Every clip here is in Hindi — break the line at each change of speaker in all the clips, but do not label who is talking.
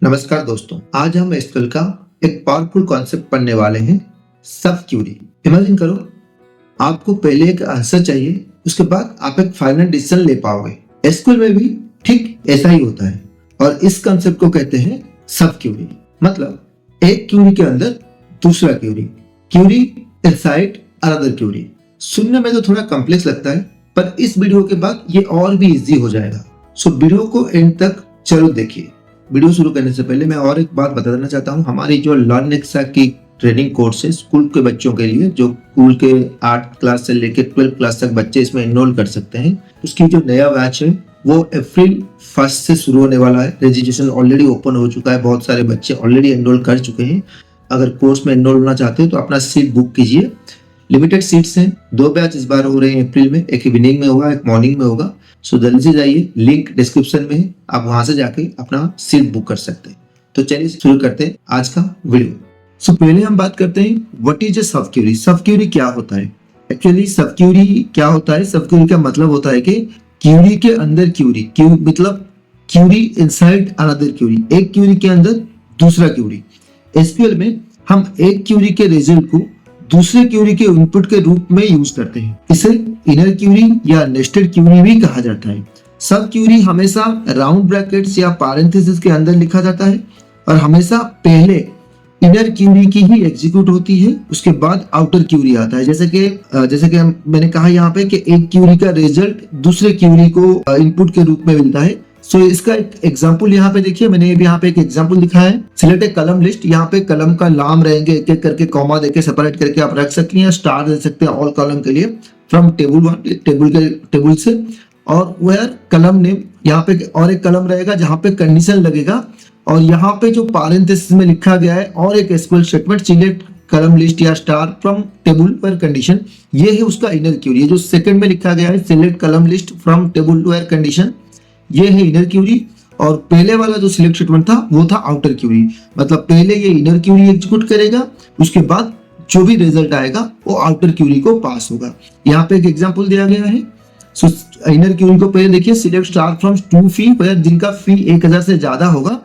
नमस्कार दोस्तों, आज हम एसक्यूएल का एक पावरफुल कॉन्सेप्ट पढ़ने वाले हैं, सब क्यूरी। इमेजिन करो, आपको पहले एक आंसर चाहिए, उसके बाद आप एक फाइनल डिसीजन ले पाओगे। एसक्यूएल में भी ठीक ऐसा ही होता है और इस कॉन्सेप्ट को कहते हैं सब क्यूरी। मतलब एक क्यूरी के अंदर दूसरा query, query inside another query. सुनने में तो थोड़ा कॉम्प्लेक्स लगता है, पर इस वीडियो के बाद ये और भी इजी हो जाएगा। सो वीडियो को एंड तक जरूर देखिए। वीडियो शुरू करने से पहले मैं और एक बात बता देना चाहता हूँ, हमारी जो लर्न नेक्सा की ट्रेनिंग कोर्स है स्कूल के बच्चों के लिए, जो स्कूल के 8 क्लास से लेकर 12 क्लास तक बच्चे इसमें एनरोल कर सकते हैं। उसकी जो नया बैच है वो अप्रैल 1 से शुरू होने वाला है। रजिस्ट्रेशन ऑलरेडी ओपन हो चुका है, बहुत सारे बच्चे ऑलरेडी एनरोल कर चुके हैं। अगर कोर्स में एनरोल होना चाहते हैं तो अपना सीट बुक कीजिए। लिमिटेड सीट्स हैं, 2 बैच इस बार हो रहे हैं अप्रैल में, एक इवनिंग में होगा, एक मॉर्निंग में होगा। सो जल्दी से जाइए, लिंक डिस्क्रिप्शन में है, आप वहां से जाके अपना सीट बुक कर सकते हैं। तो चलिए शुरू करते हैं आज का वीडियो। सो पहले हम बात करते हैं व्हाट इज ए सब क्यूरी। सब क्यूरी क्या होता है? एक्चुअली सब क्यूरी क्या होता है? सब क्यूरी का मतलब होता है कि क्यूरी के अंदर क्यूरी, मतलब क्यूरी इनसाइड अनदर क्यूरी, एक क्यूरी के अंदर दूसरा क्यूरी। एसक्यूएल में हम एक क्यूरी के रिजल्ट को दूसरे क्यूरी के इनपुट के रूप में यूज करते हैं। इसे इनर क्यूरी या नेस्टेड क्यूरी भी कहा जाता है। सब क्यूरी हमेशा राउंड ब्रैकेट्स या पैरेंथेसिस के अंदर लिखा जाता है और हमेशा पहले इनर क्यूरी की ही एग्जीक्यूट होती है, उसके बाद आउटर क्यूरी आता है। जैसे कि मैंने कहा यहाँ पे कि एक क्यूरी का रिजल्ट दूसरे क्यूरी को इनपुट के रूप में मिलता है। सो इसका एक एग्जांपल यहाँ पे देखिए, मैंने यहाँ पे एक एग्जांपल लिखा है। सिलेक्ट ए कलम लिस्ट, यहाँ पे कलम का नाम रहेंगे, एक एक करके कॉमा देके सेपरेट करके आप रख सकते हैं, स्टार दे सकते हैं ऑल कॉलम के लिए। फ्रॉम टेबल 1 टेबल से, और वेयर कलम नेम, यहाँ पे और एक कलम रहेगा जहाँ पे कंडीशन लगेगा, और यहाँ पे जो पैरेंथेसिस में लिखा गया है और एक SQL statement select column list या स्टार फ्रॉम टेबल पर कंडीशन, ये है उसका इनर क्यूरी। जो सेकंड में लिखा गया है select column list from table where condition, ये है इनर क्यूरी। और पहले वाला जो सिलेक्ट स्टेटमेंट था वो था आउटर क्यूरी। मतलब पहले ये इनर क्यूरी एग्जीक्यूट करेगा, उसके बाद जो भी रिजल्ट आएगा वो आउटर क्यूरी को पास होगा। यहाँ पे एक एग्जांपल दिया गया है। सो इनर क्यूरी को पहले देखिए, सिलेक्ट स्टार फ्रॉम 2 फी, जिनका फी 1000 से ज्यादा होगा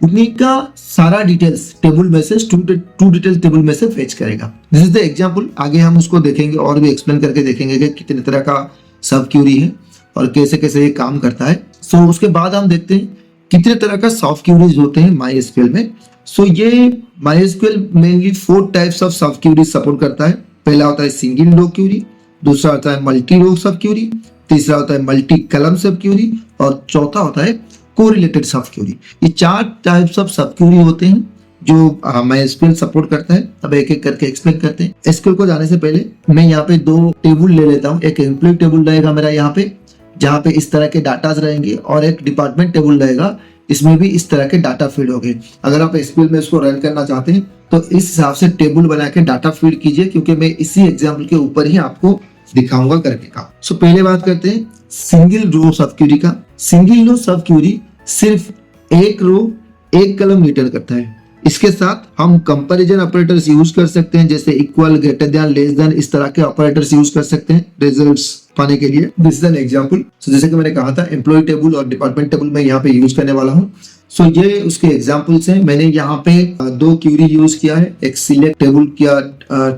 उन्हीं का सारा डिटेल्स टेबल में से टू डिटेल टेबल में से फेच करेगा। This is the example. आगे हम उसको देखेंगे और भी एक्सप्लेन करके देखेंगे कि कितने तरह का सब क्यूरी है और कैसे कैसे ये काम करता है। सो उसके बाद हम देखते हैं कितने तरह का सॉफ्ट क्यूरीज होते हैं MySQL में। सो ये MySQL mainly 4 types of sub query support करता है। पहला होता है सिंगल रो क्यूरी, दूसरा होता है मल्टी रो सब क्यूरी, तीसरा होता है मल्टी कलम सब क्यूरी, और चौथा होता है कोरिलेटेड सब क्यूरी। ये 4 टाइप्स ऑफ सब क्यूरी होते हैं जो MySQL सपोर्ट करता है। अब एक एक करके एक्सप्लेन करते हैं। एसक्यूएल को जाने से पहले मैं यहाँ पे 2 टेबल ले लेता हूँ। एक एम्प्लॉय टेबल रहेगा मेरा यहाँ पे, जहाँ पे इस तरह के डाटाज रहेंगे, और एक डिपार्टमेंट टेबल रहेगा, इसमें भी इस तरह के डाटा फीड होंगे। अगर आप एसक्यूएल में इसको रन करना चाहते हैं तो इस हिसाब से टेबल बना के डाटा फीड कीजिए, क्योंकि मैं इसी एग्जाम्पल के ऊपर ही आपको दिखाऊंगा करके काम। सो पहले बात करते हैं सिंगल रो सब क्यूरी का। सिंगल रो सब क्यूरी सिर्फ एक रो एक कलम रिटर्न करता है। इसके साथ हम कंपैरिजन ऑपरेटर्स यूज कर सकते हैं, जैसे equal, greater than, less than, इस तरह के ऑपरेटर्स यूज कर सकते हैं रिजल्ट्स पाने के लिए। This is an example. So जैसे कि मैंने कहा था एम्प्लॉय टेबल और डिपार्टमेंट टेबल में यहाँ पे यूज करने वाला हूँ। सो ये उसके एग्जांपल्स हैं। मैंने यहाँ पे 2 क्यूरी यूज किया है। एक सिलेक्ट टेबल किया,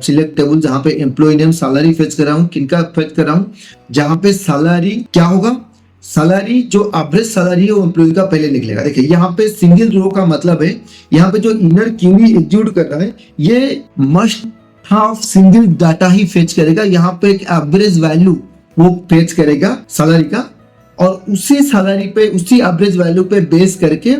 सिलेक्ट टेबल जहाँ पे एम्प्लॉय नेम सैलरी फेच कर रहा हूँ। किनका फेच कर रहा हूँ? जहाँ पे सैलरी क्या होगा, सैलरी जो एवरेज सैलरी है वो एम्प्लॉय का पहले निकलेगा। देखिए यहाँ पे सिंगल रो का मतलब है, यहाँ पे जो इनर क्यूरी एग्जीक्यूट कर रहा है ये must have single data he fetch करेगा। यहाँ पे एक एवरेज वैल्यू वो फेच करेगा सैलरी का, और उसी सैलरी पे, उसी एवरेज वैल्यू पे बेस करके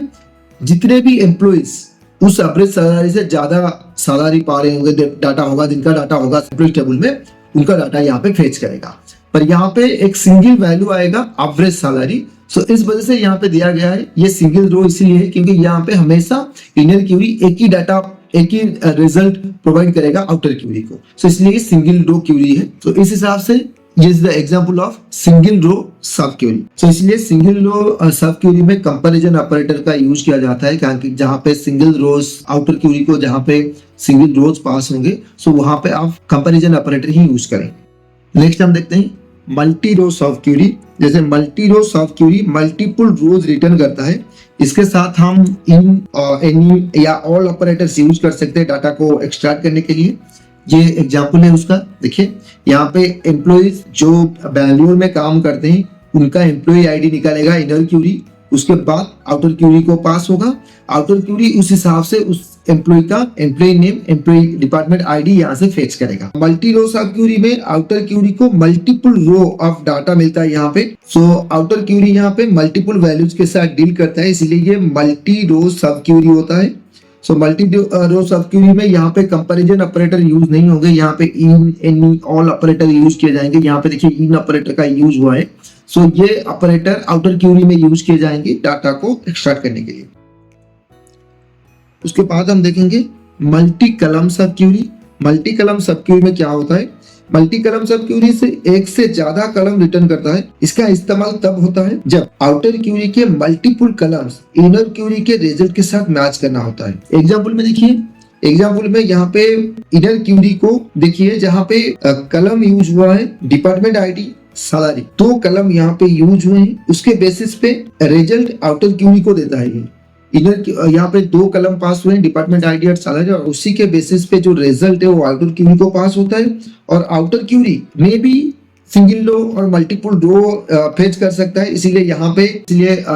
जितने भी एम्प्लॉइज उस एवरेज सैलरी से ज्यादा सैलरी पा रहे होंगे, डाटा होगा, जिनका डाटा होगा एम्प्लॉय टेबल में, उनका डाटा यहाँ पे फेच करेगा। पर यहाँ पे एक सिंगल वैल्यू आएगा एवरेज सैलरी। सो इस वजह से यहाँ पे दिया गया है ये सिंगल रो, इसलिए है क्योंकि यहाँ पे हमेशा इनर क्यूरी एक ही डाटा, एक ही रिजल्ट प्रोवाइड करेगा आउटर क्यूरी को। सो इसलिए सिंगल रो क्यूरी है। तो इस हिसाब से ये is the example of single row sub query. सो इसलिए सिंगल रो सब क्यूरी में कंपैरिजन ऑपरेटर का यूज किया जाता है, क्योंकि जहाँ पे सिंगल रोज आउटर क्यूरी को, जहाँ पे सिंगल रोज पास होंगे, सो वहां पे आप कंपैरिजन ऑपरेटर ही यूज करें। नेक्स्ट हम देखते हैं मल्टी रो सब क्यूरी, जैसे multi row sub Curie multiple रोज रिटर्न करता है। इसके साथ हम इन एनी या ऑल ऑपरेटर्स यूज कर सकते हैं डाटा को एक्सट्रैक्ट करने के लिए। ये एग्जांपल है उसका। देखिए यहाँ पे एम्प्लॉइज जो बैंगलोर में काम करते हैं उनका एम्प्लॉय आईडी निकालेगा इनर क्यूरी, उसके बाद आउटर क्यूरी को पास होगा। आउटर क्यूरी उस हिसाब से उस एम्प्लॉय का employee name, employee department ID यहाँ से फेच करेगा। मल्टी रो सब क्यूरी में आउटर क्यूरी को मल्टीपल रो ऑफ डाटा मिलता है यहाँ पे। सो आउटर क्यूरी यहाँ पे मल्टीपल वैल्यूज के साथ डील करता है, इसलिए ये मल्टी रो सब क्यूरी होता है। So multi row sub query में यहाँ पे कंपैरिजन ऑपरेटर यूज नहीं होंगे, यहाँ पे इन, एनी, ऑल ऑपरेटर यूज किए जाएंगे। यहाँ पे देखिए इन ऑपरेटर का यूज हुआ है। सो ये ऑपरेटर आउटर क्यूरी में यूज किए जाएंगे डाटा को एक्सट्रैक्ट करने के लिए। उसके बाद हम देखेंगे मल्टी कलम सब क्यूरी। मल्टी कलम सब क्यूरी में क्या होता है? मल्टी कलम सब क्यूरी से एक से ज्यादा कलम रिटर्न करता है। इसका इस्तेमाल तब होता है जब आउटर क्यूरी के मल्टीपल कलम्स इनर क्यूरी के रिजल्ट के साथ मैच करना होता है। एग्जाम्पल में देखिए, एग्जाम्पल में यहाँ पे इनर क्यूरी को देखिए, जहाँ पे कलम यूज हुआ है डिपार्टमेंट आईडी, सैलरी, दो कलम यहाँ पे यूज हुए हैं। उसके बेसिस पे रिजल्ट आउटर क्यूरी को देता है। इनर यहाँ पे दो कलम पास हुए हैं, डिपार्टमेंट आईडी और सैलरी, और उसी के बेसिस पे जो रिजल्ट है वो आउटर क्यूरी को पास होता है। और आउटर क्यूरी में भी सिंगल रो और मल्टीपल रो फेच कर सकता है, इसीलिए यहाँ पे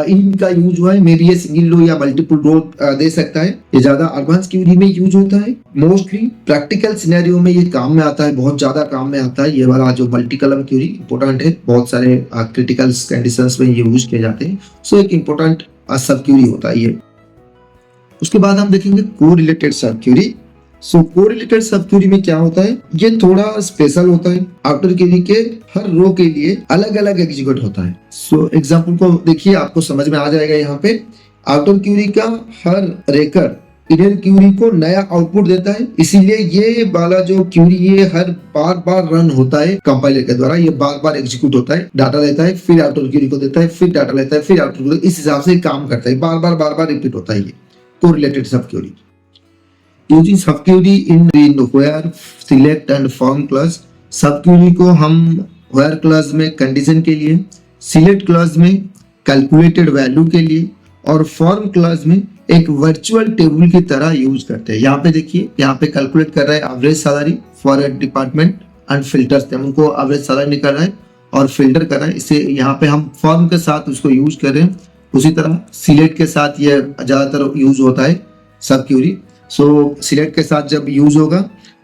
इन का यूज हुआ है। मे बी ये सिंगल रो या मल्टीपल रो दे सकता है। ये ज्यादा एडवांस क्यूरी में यूज होता है। मोस्टली प्रैक्टिकल सिनेरियो में ये काम में आता है, बहुत ज्यादा काम में आता है। ये वाला जो मल्टी कलम क्यूरी इंपॉर्टेंट है, बहुत सारे क्रिटिकल कंडीशंस में ये यूज किए जाते हैं। सो एक इंपॉर्टेंट सब क्यूरी होता है ये। उसके बाद हम देखेंगे कोरिलेटेड सब क्यूरी। सो कोरिलेटेड सब क्यूरी में क्या होता है? ये थोड़ा स्पेशल होता है। आउटर क्यूरी के हर रो के लिए अलग अलग एग्जीक्यूट होता है। सो एग्जांपल को देखिए, आपको समझ में आ जाएगा। यहाँ पे आउटर क्यूरी का हर रेकर इनर क्यूरी को नया आउटपुट देता है, इसीलिए ये वाला जो क्यूरी ये हर बार रन होता है कंपाइलर के द्वारा। ये बार एग्जीक्यूट होता है, डाटा लेता है, फिर आउटर क्यूरी को देता है, फिर डाटा लेता है, फिर आउटर क्यूरी, इस हिसाब से काम करता है। बार रिपीट होता है ये correlated sub query. Using sub query in where, select and from clause. Sub query को हम व्हेयर क्लॉज में कंडीशन के लिए, सिलेक्ट क्लॉज में कैलकुलेटेड वैल्यू के लिए, और फॉर्म क्लॉज में एक वर्चुअल टेबल की तरह यूज करते हैं। यहाँ पे देखिए, यहाँ पे कैलकुलेट कर रहा है average salary for a department and filters, उनको एवरेज सैलरी निकल रहा है और फिल्टर कर रहा है। इसे यहाँ पे हम फॉर्म के साथ उसको यूज कर रहे हैं। उसी तरह सिलेक्ट के साथ ये ज्यादातर यूज होता है सब क्यूरी। सो सिलेक्ट के साथ जब यूज होगा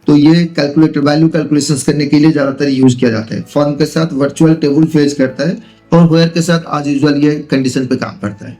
तो ये कैलकुलेटेड वैल्यू कैलकुलेशंस करने के लिए ज्यादातर यूज किया जाता है। फॉर्म के साथ वर्चुअल टेबल फेच करता है, और वेयर के साथ आज यूजुअल ये कंडीशन पे काम करता है।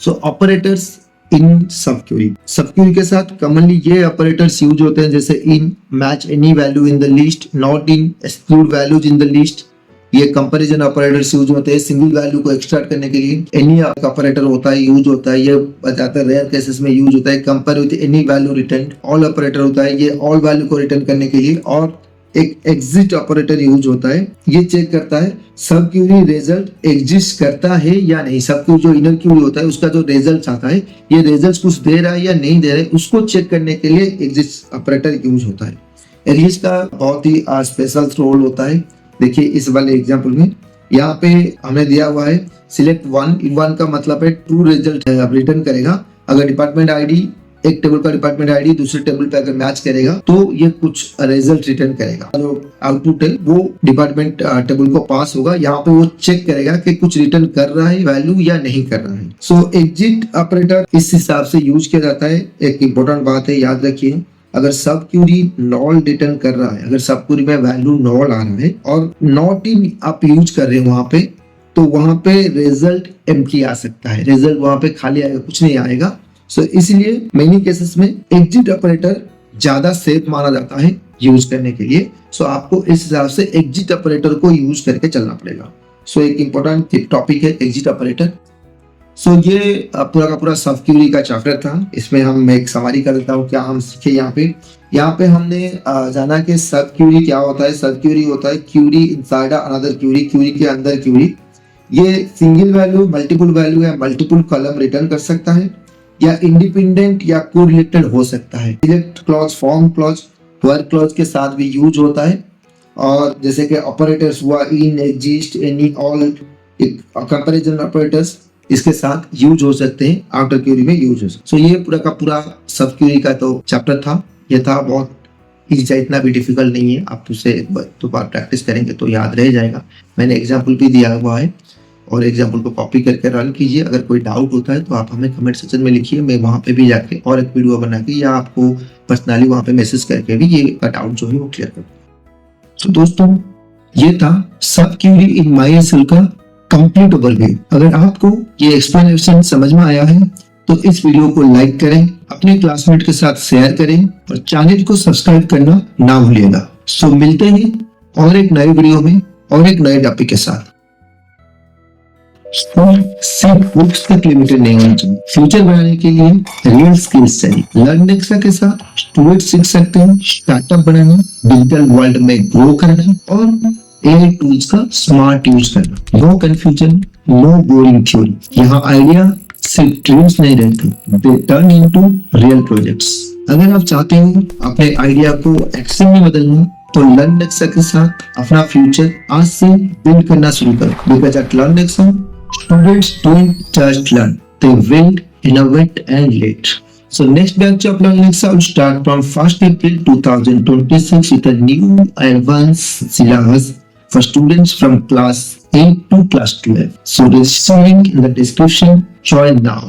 सो ऑपरेटर्स इन सब क्यूरी। सब क्यूरी के साथ कॉमनली ये ऑपरेटर्स यूज होते हैं, जैसे in, match any value in the list, not in, exclude values in the list. ये कंपैरिजन ऑपरेटर्स यूज होते हैं सिंगल वैल्यू को एक्सट्रैक्ट करने के लिए। एनी ऑपरेटर होता है, यूज होता है, ये ज्यादातर रेयर केसेस में यूज होता है। Compare with any value return. All operator होता है, ये ऑल वैल्यू को रिटर्न करने के लिए। और एक एग्जिट ऑपरेटर यूज होता है, ये चेक करता है सब क्यूरी रिजल्ट एग्जिस्ट करता है या नहीं। सब क्यूरी जो इनर क्यूरी होता है उसका जो रिजल्ट आता है, ये रिजल्ट कुछ दे रहा है या नहीं दे रहा है, उसको चेक करने के लिए एग्जिट ऑपरेटर यूज होता है। एग्जिस्ट का बहुत ही स्पेशल रोल होता है। देखिए इस वाले एग्जाम्पल में यहाँ पे हमें दिया हुआ है सिलेक्ट वन का मतलब है ट्रू रिजल्ट रिटर्न करेगा। अगर डिपार्टमेंट आईडी, एक टेबल का डिपार्टमेंट आईडी दूसरे टेबल पे अगर मैच करेगा तो ये कुछ रिजल्ट रिटर्न करेगा। जो आउटपुट है वो डिपार्टमेंट टेबल को पास होगा। यहाँ पे वो चेक करेगा कि कुछ रिटर्न कर रहा है वैल्यू या नहीं कर रहा है। सो एग्जिट ऑपरेटर इस हिसाब से यूज किया जाता है। एक इंपॉर्टेंट बात है, याद रखिए, अगर सब क्यूरी नॉल रिटर्न कर रहा है, अगर सब क्यूरी में वैल्यू नॉल आ रहा है और नॉट इन आप यूज कर रहे हैं वहां पे, तो वहां पे रिजल्ट एम्प्टी आ सकता है। रिजल्ट वहां पे खाली आएगा, कुछ नहीं आएगा। सो इसलिए मेनी केसेस में एग्जिट ऑपरेटर ज्यादा सेफ माना जाता है यूज करने के लिए। सो आपको इस हिसाब से एग्जिट ऑपरेटर को यूज करके चलना पड़ेगा। सो एक इंपॉर्टेंट टॉपिक है एग्जिट ऑपरेटर। सो ये पूरा का पूरा सब क्यूरी का चैप्टर था। इसमें हम एक समरी कर देता हूँ क्या हम सीखे। यहाँ पे हमने जाना कि सब क्यूरी क्या होता है। सब क्यूरी होता है query inside another query, query के अंदर क्यूरी। ये सिंगल वैल्यू, मल्टीपल वैल्यू या मल्टीपल कॉलम रिटर्न कर सकता है, या इंडिपेंडेंट या कोरिलेटेड हो सकता है। Select clause, form clause, where clause के साथ भी यूज होता है। और जैसे कि ऑपरेटर्स हुआ in, exist, any, all, comparison operators इसके साथ यूज हो सकते हैं, आउटर क्यूरी में यूज हो सकते हैं। सो ये पूरा का पूरा सब क्यूरी का तो चैप्टर था। ये था बहुत इजी, इतना भी डिफिकल्ट नहीं है। आप उसे एक बार दो बार प्रैक्टिस करेंगे तो याद रह जाएगा। मैंने एग्जाम्पल भी दिया हुआ है और एग्जाम्पल को कॉपी करके रन कीजिए। अगर कोई डाउट होता है तो आप हमें कमेंट सेक्शन में लिखिए, मैं वहां पे भी जाके और एक वीडियो बना के या आपको पर्सनली वहां पे मैसेज करके भी ये डाउट जो है वो क्लियर कर। तो दोस्तों ये था सब क्यूरी इन MySQL का कंप्लीट ओवरव्यू। अगर आपको ये एक्सप्लेनेशन समझ में आया है तो इस वीडियो को लाइक करें, अपने क्लासमेट के साथ शेयर करें और चैनल को सब्सक्राइब करना ना भूलिएगा। सो मिलते हैं और एक नए वीडियो में और एक नए टॉपिक के साथ। सिर्फ बुक्स तक लिमिटेड नहीं होना चाहिए, फ्यूचर बनाने के लिए रियल स्किल्स चाहिए। लर्न नेक्सा के साथ स्टूडेंट सीख सकते हैं स्टार्टअप बनाना, डिजिटल वर्ल्ड में ग्रो करना और एआई टूल्स का स्मार्ट यूज करना। No confusion, no boring theory. यहाँ आइडिया सिर्फ ड्रीम्स नहीं रहते, they turn into real projects. अगर आप चाहते हो अपने आइडिया को एक्शन में बदलना तो लर्न नेक्सा के साथ अपना फ्यूचर आज से बिल्ड करना शुरू करो। Because at learn Nexa students don't just learn, they will innovate and lead. So next batch of Learn Nexa will start from 1st April 2026 with a new advanced syllabus for students from class 8 to class 12. So registering in the description, join now.